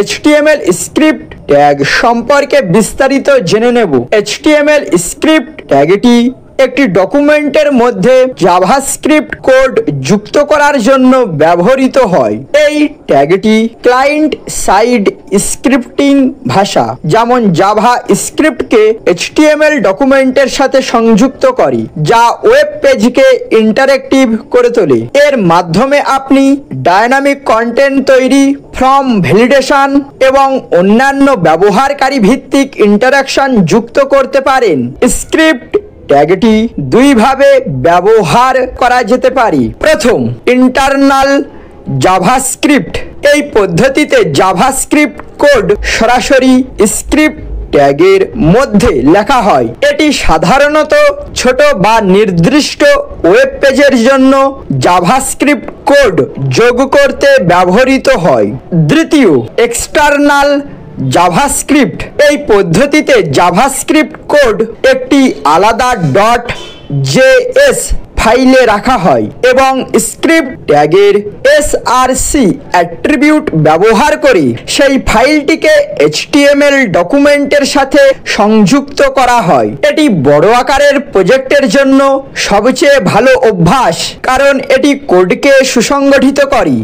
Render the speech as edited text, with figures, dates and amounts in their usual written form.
HTML script tag সম্পর্কে বিস্তারিত জেনে নেব। HTML স্ক্রিপ্ট ট্যাগটি একটি ডকুমেন্টের মধ্যে জাভাস্ক্রিপ্ট কোড যুক্ত করার জন্য ব্যবহৃত হয়। এই ট্যাগটি ক্লায়েন্ট সাইড স্ক্রিপ্টিং ভাষা যেমন জাভা স্ক্রিপ্টকে HTML ডকুমেন্টের সাথে সংযুক্ত করে, যা ওয়েব পেজকে ইন্টারেক্টিভ করে তোলে। এর মাধ্যমে আপনি ডায়নামিক কন্টেন্ট তৈরি, ফর্ম ভ্যালিডেশন এবং অন্যান্য ব্যবহারকারী ভিত্তিক ইন্টারাকশন যুক্ত করতে পারেন। স্ক্রিপ্ট ট্যাগটি দুইভাবে ব্যবহার করা যেতে পারে। প্রথম, ইন্টারনাল জাভাস্ক্রিপ্ট। এই পদ্ধতিতে জাভাস্ক্রিপ্ট কোড সরাসরি স্ক্রিপ্ট ট্যাগের মধ্যে লেখা হয়। এটি সাধারণত ছোট বা নির্দিষ্ট ওয়েব পেজের জন্য জাভাস্ক্রিপ্ট কোড যোগ করতে ব্যবহৃত হয়। দ্বিতীয়, এক্সটার্নাল জাভাস্ক্রিপ্ট। এই পদ্ধতিতে জাভাস্ক্রিপ্ট কোড একটি আলাদা .js ফাইলে রাখা হয় এবং স্ক্রিপ্ট ট্যাগের src অ্যাট্রিবিউট ব্যবহার করে সেই ফাইলটিকে HTML ডকুমেন্টের সাথে সংযুক্ত করা হয়। এটি বড় আকারের প্রজেক্টের জন্য সবচেয়ে ভালো অভ্যাস, কারণ এটি কোডকে সুসংগঠিত করে।